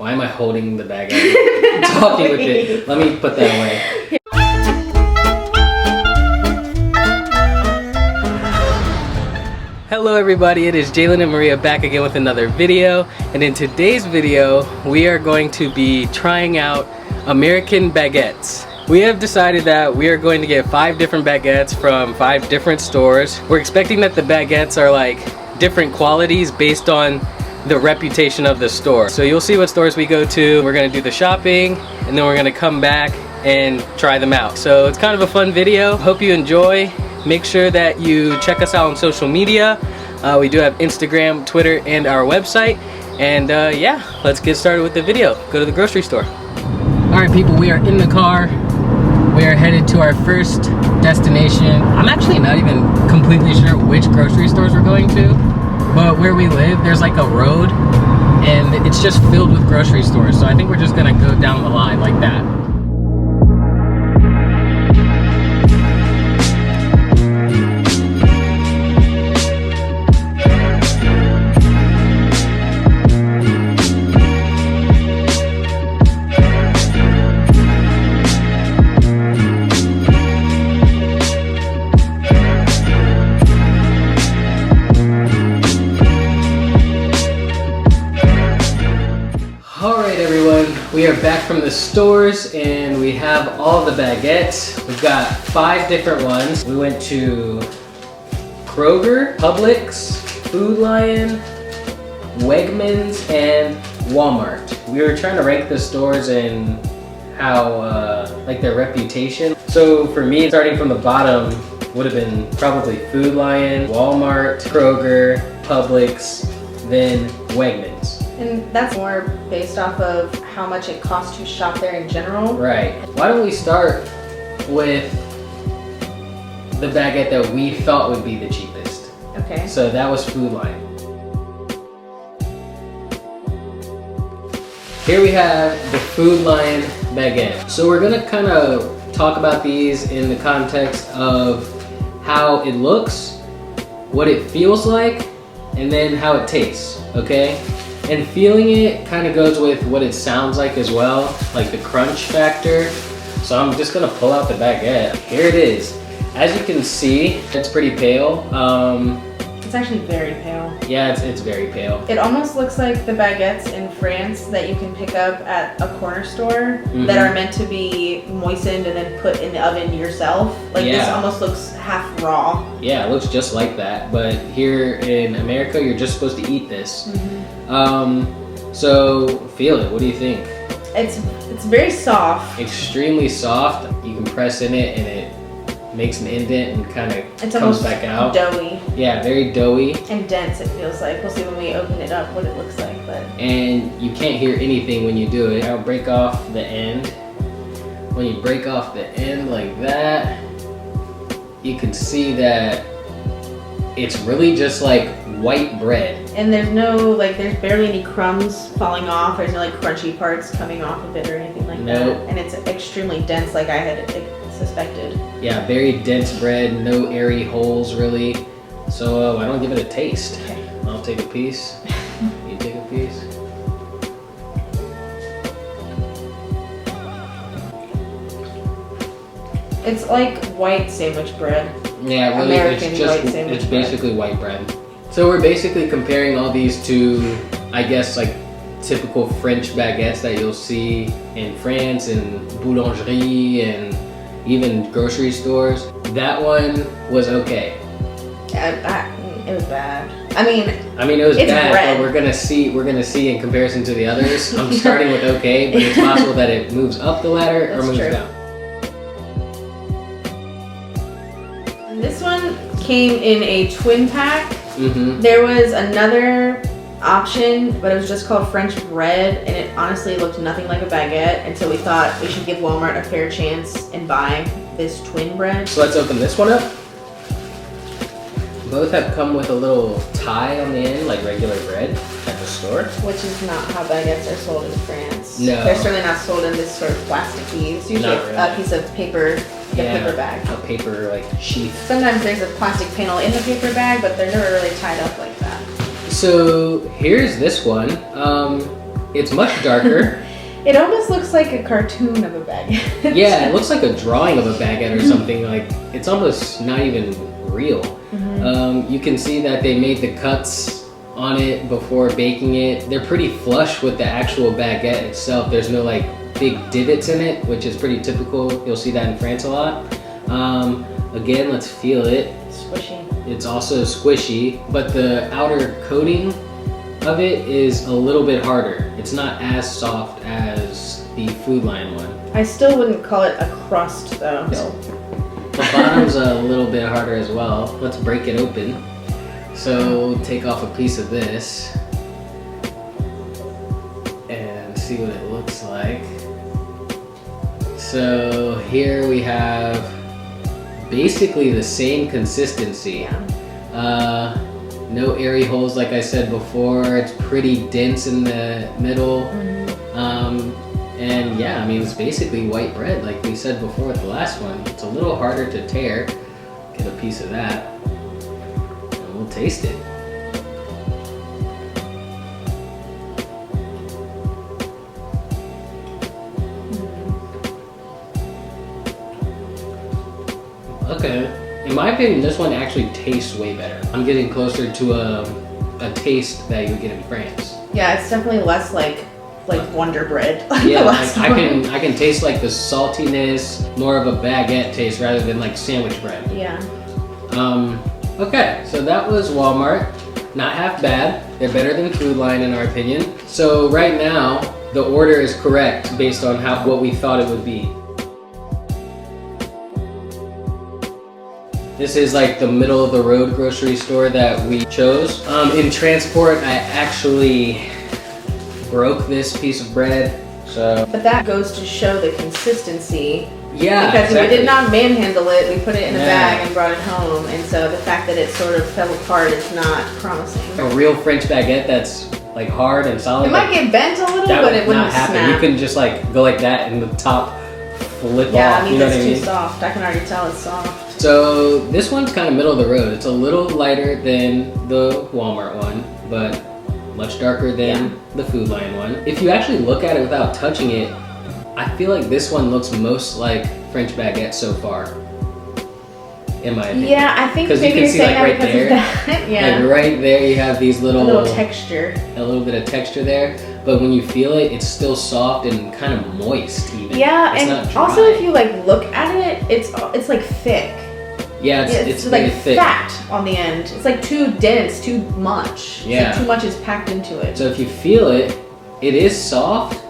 Why am I holding the bag out? Talking with it. Let me put that away. Hello everybody, it is Jalen and Maria back again with another video. And in today's video, we are going to be trying out American baguettes. We have decided that we are going to get 5 different baguettes from 5 different stores. We're expecting that the baguettes are like different qualities based on the reputation of the store. So you'll see what stores we go to. We're gonna do the shopping and then we're gonna come back and try them out. So it's kind of a fun video. Hope you enjoy. Make sure that you check us out on social media. We do have Instagram, Twitter, and our website. And yeah, let's get started with the video. Go to the grocery store. All right, people, we are in the car. We are headed to our first destination. I'm actually not even completely sure which grocery stores we're going to, but where we live, there's like a road and it's just filled with grocery stores. So I think we're just gonna go down the line like that. We are back from the stores and we have all the baguettes. We've got 5 different ones. We went to Kroger, Publix, Food Lion, Wegmans, and Walmart. We were trying to rank the stores and how like their reputation. So for me, starting from the bottom would have been probably Food Lion, Walmart, Kroger, Publix, then Wegmans. And that's more based off of how much it costs to shop there in general. Right. Why don't we start with the baguette that we thought would be the cheapest? Okay. So that was Food Lion. Here we have the Food Lion baguette. So we're gonna kind of talk about these in the context of how it looks, what it feels like, and then how it tastes, okay? And feeling it kind of goes with what it sounds like as well, like the crunch factor. So I'm just gonna pull out the baguette. Here it is. As you can see, it's pretty pale. It's actually very pale. Yeah, it's very pale. It almost looks like the baguettes in France that you can pick up at a corner store that are meant to be moistened and then put in the oven yourself. Like this almost looks half raw. Yeah, it looks just like that. But here in America, you're just supposed to eat this. So feel it. What do you think? It's very soft. Extremely soft. You can press in it and it makes an indent and kind of comes back out. Doughy. Yeah, very doughy. And dense, it feels like. We'll see when we open it up what it looks like. But and you can't hear anything when you do it. I'll break off the end. When you break off the end like that, you can see that it's really just like white bread. And there's no, like, there's barely any crumbs falling off. There's no like crunchy parts coming off of it or anything like that. And it's extremely dense, like I had suspected. Yeah, very dense bread, no airy holes really. So why don't give it a taste? Okay. I'll take a piece. You take a piece. It's like white sandwich bread. Yeah, really, American it's just white sandwich it's basically white bread. So we're basically comparing all these to, I guess, like typical French baguettes that you'll see in France and boulangerie and even grocery stores. That one was okay. It was bad. I mean it was bad, bread. But we're gonna see in comparison to the others. I'm starting with okay, but it's possible that it moves up the ladder or moves down. This one came in a twin pack. There was another option, but it was just called French bread, and it honestly looked nothing like a baguette, and so we thought we should give Walmart a fair chance and buy this twin bread. So let's open this one up. Both have come with a little tie on the end, like regular bread at the store. Which is not how baguettes are sold in France. No. They're certainly not sold in this sort of plasticky. It's usually a piece of paper, paper bag. A paper like sheath. Sometimes there's a plastic panel in the paper bag, but they're never really tied up like that. So here's this one. It's much darker. It almost looks like a cartoon of a baguette. Yeah, it looks like a drawing of a baguette or something. Like, it's almost not even real. You can see that they made the cuts on it before baking it. They're pretty flush with the actual baguette itself. There's no like big divots in it, which is pretty typical. You'll see that in France a lot. Again, let's feel it. Squishy. It's also squishy, but the outer coating of it is a little bit harder. It's not as soft as the Food Lion one. I still wouldn't call it a crust though. The bottom's a little bit harder as well. Let's break it open. So take off a piece of this and see what it looks like. So here we have basically the same consistency. No airy holes like I said before. It's pretty dense in the middle. And yeah, I mean, it's basically white bread like we said before with the last one. It's a little harder to tear. Get a piece of that and we'll taste it. Okay. In my opinion, this one actually tastes way better. I'm getting closer to a taste that you would get in France. Yeah, it's definitely less like Wonder Bread. Like yeah, the last I one. can taste like the saltiness, more of a baguette taste rather than like sandwich bread. Yeah. Okay, so that was Walmart. Not half bad. They're better than Food Lion in our opinion. So right now, the order is correct based on what we thought it would be. This is like the middle of the road grocery store that we chose. In transport, I actually broke this piece of bread, so. But that goes to show the consistency. Yeah, because exactly. we did not manhandle it, we put it in a bag and brought it home, and so the fact that it sort of fell apart is not promising. A real French baguette that's like hard and solid. It might get bent a little, but it wouldn't happen. snap. You can just like go like that and the top flip off. Yeah, I mean, you know it's what I too mean? soft. I can already tell it's soft. So this one's kind of middle of the road. It's a little lighter than the Walmart one, but much darker than the Food Lion one. If you actually look at it without touching it, I feel like this one looks most like French baguette so far, in my opinion. Yeah, I think maybe you're saying that because of that. Yeah. Like right there, you have these little... A little texture. A little bit of texture there, but when you feel it, it's still soft and kind of moist even. Yeah, it's and not dry. also if you like look at it, it's like thick. Yeah, it's like very thick. fat on the end. It's like too dense, too much. Yeah. It's like too much is packed into it. So if you feel it, it is soft,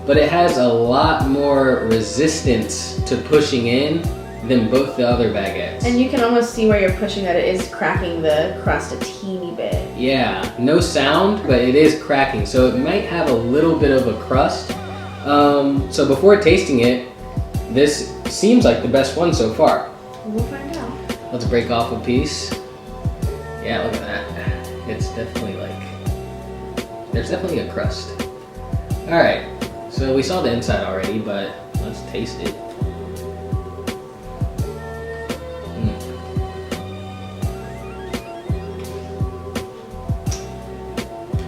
but it has a lot more resistance to pushing in than both the other baguettes. And you can almost see where you're pushing that it is cracking the crust a teeny bit. Yeah, no sound, but it is cracking. So it might have a little bit of a crust. So before tasting it, this seems like the best one so far. We'll find out. Let's break off a piece. Yeah, look at that. It's definitely like, there's definitely a crust. All right, so we saw the inside already, but let's taste it.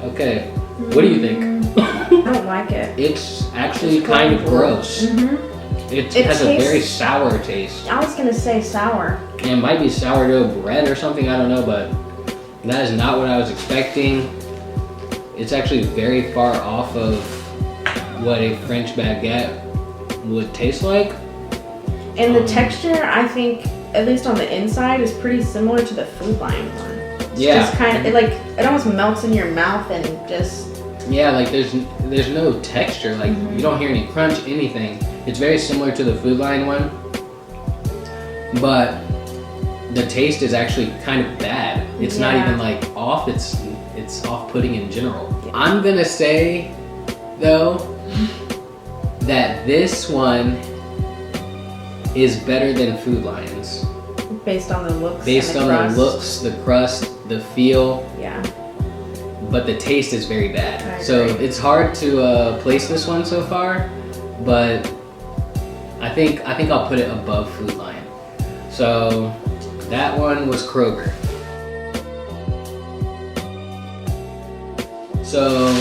Okay, what do you think? I don't like it. It's actually kind of gross. It has a very sour taste. I was gonna say sour. It might be sourdough bread or something, I don't know, but that is not what I was expecting. It's actually very far off of what a French baguette would taste like. And the texture, I think, at least on the inside, is pretty similar to the Food Lion one. It's just kind of, it almost melts in your mouth and just... Yeah, like there's no texture, like you don't hear any crunch, anything. It's very similar to the Food Lion one, but the taste is actually kind of bad. It's not even like off, it's off-putting in general. I'm gonna say, though, that this one is better than Food Lion's. Based on the looks. Based on the looks, the crust, the feel. Yeah. But the taste is very bad. So it's hard to place this one so far, but I think I'll put it above Food Lion. So that one was Kroger. So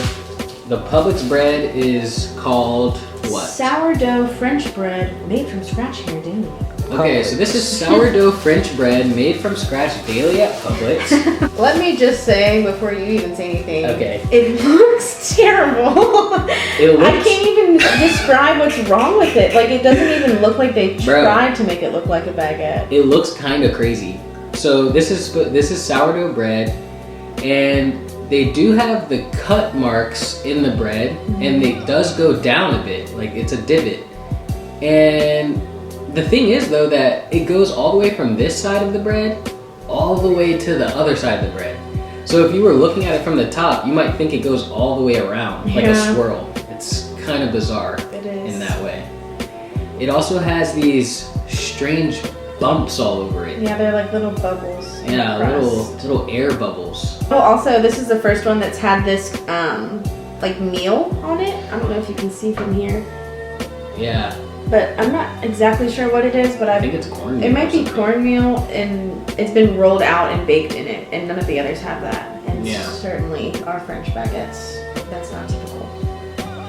the Publix bread is called what? Sourdough French bread made from scratch here daily. Okay, so this is sourdough French bread made from scratch daily at Publix. Let me just say before you even say anything. Okay. It looks terrible. I can't even describe what's wrong with it. Like, it doesn't even look like they tried to make it look like a baguette. It looks kind of crazy. So this is sourdough bread, and they do have the cut marks in the bread, and it does go down a bit, like it's a divot. And the thing is though that it goes all the way from this side of the bread all the way to the other side of the bread. So if you were looking at it from the top, you might think it goes all the way around like a swirl. It's kind of bizarre in that way. It also has these strange bumps all over it. Yeah, they're like little bubbles. Yeah, little air bubbles. Oh, also, this is the first one that's had this like meal on it. I don't know if you can see from here. Yeah. But I'm not exactly sure what it is, but I think it's cornmeal. It might be cornmeal, and it's been rolled out and baked in it, and none of the others have that. And certainly our French baguettes, that's not typical.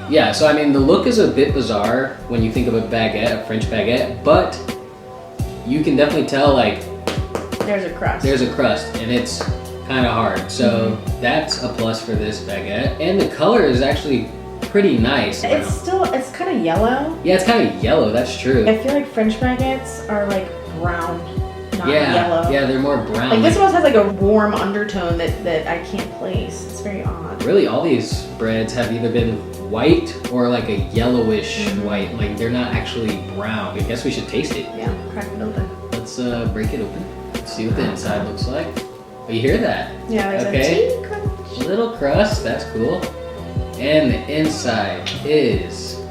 Yeah, so I mean, the look is a bit bizarre when you think of a baguette, a French baguette, but you can definitely tell, like, there's a crust. There's a crust, and it's kind of hard. So that's a plus for this baguette. And the color is actually pretty nice. It's kind of yellow. Yeah, it's kind of yellow, that's true. I feel like French baguettes are like brown, not yellow. Yeah, they're more brown. Like this one has like a warm undertone that I can't place. It's very odd. Really, all these breads have either been white or like a yellowish white. Like they're not actually brown. I guess we should taste it. Yeah, crack it open. Let's break it open. Let's see what the inside looks like. Oh, you hear that? Yeah, there's a teeny crunch. A little crust, that's cool. And the inside is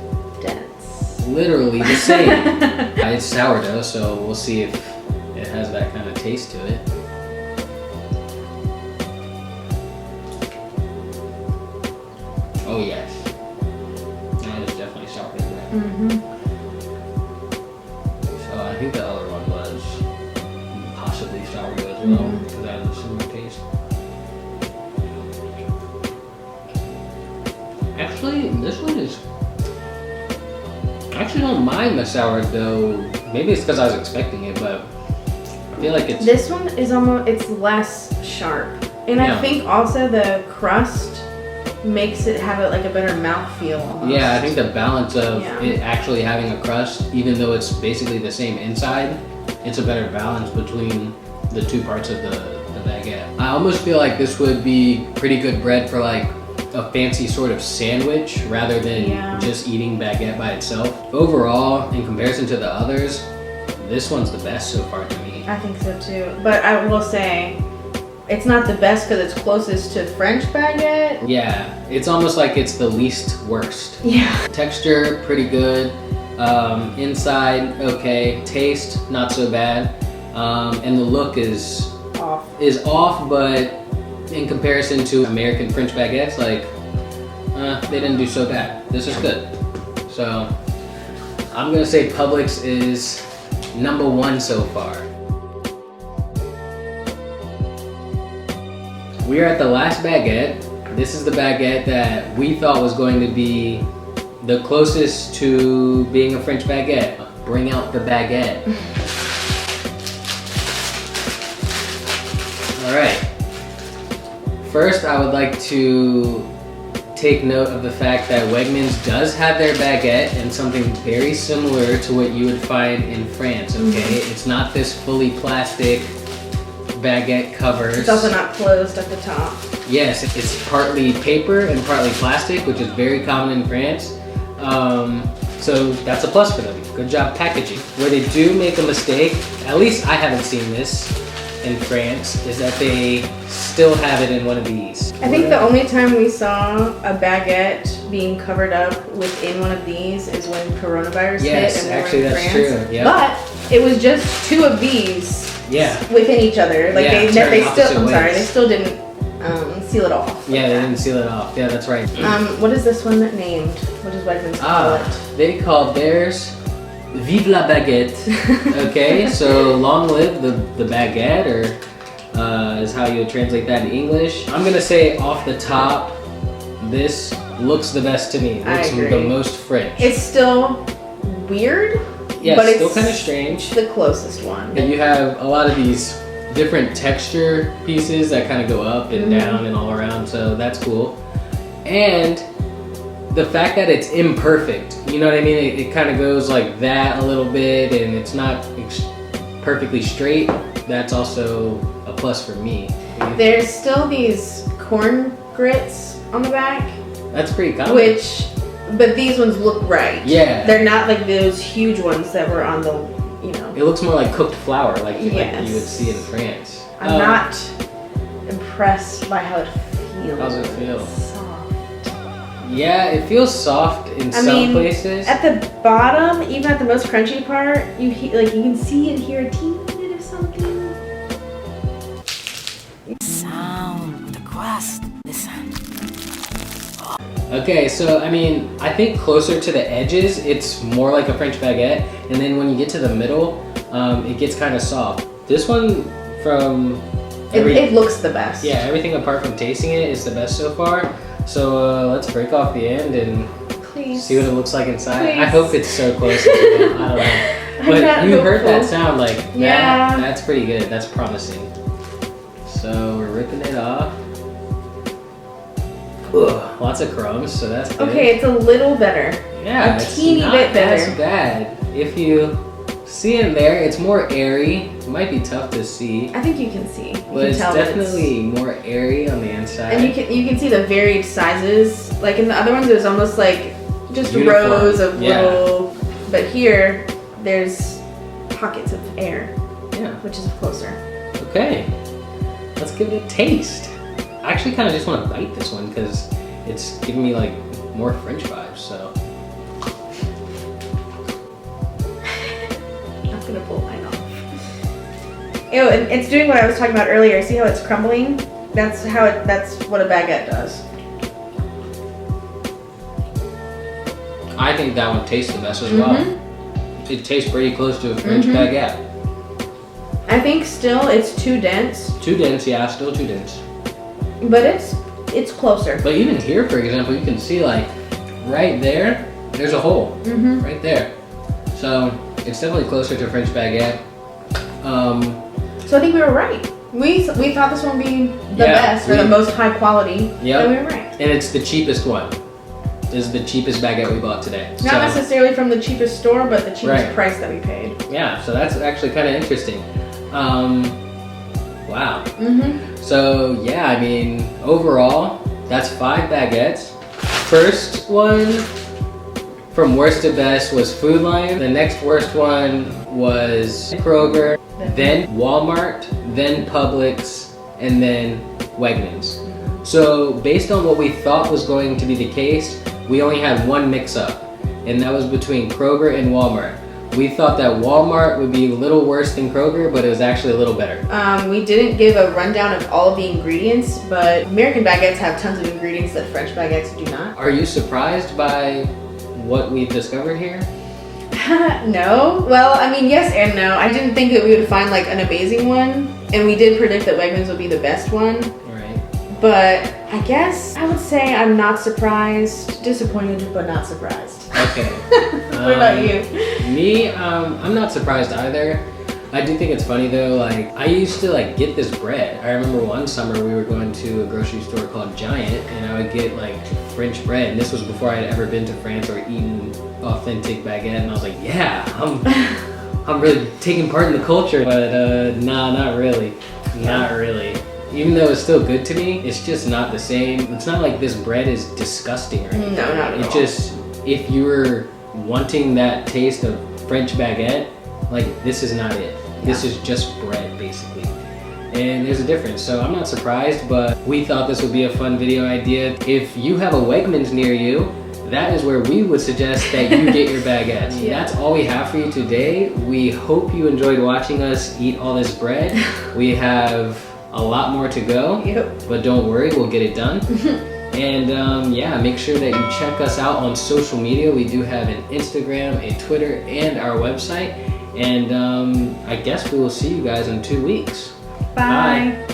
dense. Literally the same. It's sourdough, so we'll see if it has that kind of taste to it. Oh yes. That is definitely sourdough bread. So I think the other one was possibly sourdough as well, because that has a similar taste. Actually, this one is... I actually don't mind the sourdough. Maybe it's because I was expecting it, but I feel like it's... This one is it's less sharp. And I think also the crust makes it have like a better mouthfeel almost. Yeah, I think the balance of it actually having a crust, even though it's basically the same inside, it's a better balance between the two parts of the baguette. I almost feel like this would be pretty good bread for like a fancy sort of sandwich rather than just eating baguette by itself. Overall, in comparison to the others, this one's the best so far to me. I think so too. But I will say, it's not the best because it's closest to French baguette. Yeah, it's almost like it's the least worst. Yeah. Texture, pretty good. Inside, okay. Taste, not so bad. And the look is off, but in comparison to American French baguettes, like, they didn't do so bad. This is good. So, I'm gonna say Publix is #1 so far. We are at the last baguette. This is the baguette that we thought was going to be the closest to being a French baguette. Bring out the baguette. All right. First, I would like to take note of the fact that Wegmans does have their baguette in something very similar to what you would find in France, okay? It's not this fully plastic baguette covers. It's also not closed at the top. Yes, it's partly paper and partly plastic, which is very common in France. So that's a plus for them. Good job packaging. Where they do make a mistake, at least I haven't seen this in France, is that they still have it in one of these. I think the only time we saw a baguette being covered up within one of these is when coronavirus hit and we actually were in that's France. true. Yeah. But it was just 2 of these within each other. Like they still didn't seal it off. Yeah, they didn't seal it off. Yeah, that's right. What is this one named? What does Wegmans call it? They call theirs Vive la baguette. Okay, so long live the baguette, or is how you would translate that in English. I'm gonna say off the top, this looks the best to me. It looks the most French. It's still weird, yeah, but it's still kind of strange. The closest one. And you have a lot of these different texture pieces that kind of go up and down and all around, so that's cool. And the fact that it's imperfect, you know what I mean? It kind of goes like that a little bit, and it's not perfectly straight. That's also a plus for me. There's still these corn grits on the back. That's pretty common. But these ones look right. Yeah. They're not like those huge ones that were on the, you know. It looks more like cooked flour, like you would see in France. I'm not impressed by how it feels. How's it feel? Soft. Yeah, it feels soft in some places. At the bottom, even at the most crunchy part, you can see and hear a teeny bit of something. Sound with the crust. Listen. Okay, so I mean, I think closer to the edges, it's more like a French baguette, and then when you get to the middle, it gets kind of soft. This one, from it looks the best. Yeah, everything apart from tasting it is the best so far. So let's break off the end and see what it looks like inside. Please. I hope it's so close to it. I don't know. But you heard that sound, like that? That's pretty good. That's promising. So we're ripping it off. Ugh, lots of crumbs, so that's good. Okay, it's a little better. Yeah, a teeny bit better. It's not as bad. If you see in there, it's more airy. It might be tough to see. I think you can see. But it's definitely more airy on the inside. And you can see the varied sizes. Like in the other ones, there's almost like just uniform. Rows of little. But here, there's pockets of air. Yeah, which is closer. Okay, let's give it a taste. I actually kind of just want to bite this one because it's giving me like more French vibes. So I'm gonna pull mine off. Ew, and it's doing what I was talking about earlier. See how it's crumbling? That's what a baguette does. I think that one tastes the best as well. It tastes pretty close to a French baguette. I think still it's too dense. Too dense, yeah, still too dense. But it's closer. But even here, for example, you can see like right there, there's a hole right there. So it's definitely closer to a French baguette. So I think we were right. We thought this one would be the best or the most high quality. Yeah, we were right. And it's the cheapest one. This is the cheapest baguette we bought today. Not necessarily from the cheapest store, but the cheapest price that we paid. Yeah, so that's actually kind of interesting. Wow. So yeah, I mean, overall, that's 5 baguettes. First one, from worst to best, was Food Lion. The next worst one was Kroger, then Walmart, then Publix, and then Wegmans. So based on what we thought was going to be the case, we only had one mix-up, and that was between Kroger and Walmart. We thought that Walmart would be a little worse than Kroger, but it was actually a little better. We didn't give a rundown of all of the ingredients, but American baguettes have tons of ingredients that French baguettes do not. Are you surprised by what we've discovered here? No. Well, I mean, yes and no. I didn't think that we would find like an amazing one, and we did predict that Wegmans would be the best one. Right. But I guess I would say I'm not surprised, disappointed, but not surprised. Okay. What about you? Me, I'm not surprised either. I do think it's funny though, like I used to like get this bread. I remember one summer we were going to a grocery store called Giant, and I would get like French bread, and this was before I had ever been to France or eaten authentic baguette, and I was like, yeah, I'm really taking part in the culture, but nah, not really. Not really. Even though it's still good to me, it's just not the same. It's not like this bread is disgusting or anything. No, not at all. It just, if you were wanting that taste of French baguette, like this is not it. Yeah. This is just bread basically. And there's a difference, so I'm not surprised, but we thought this would be a fun video idea. If you have a Wegmans near you, that is where we would suggest that you get your baguettes. Yeah. That's all we have for you today. We hope you enjoyed watching us eat all this bread. We have a lot more to go, but don't worry, we'll get it done. And yeah, make sure that you check us out on social media. We do have an Instagram, a Twitter, and our website. And I guess we will see you guys in 2 weeks. Bye.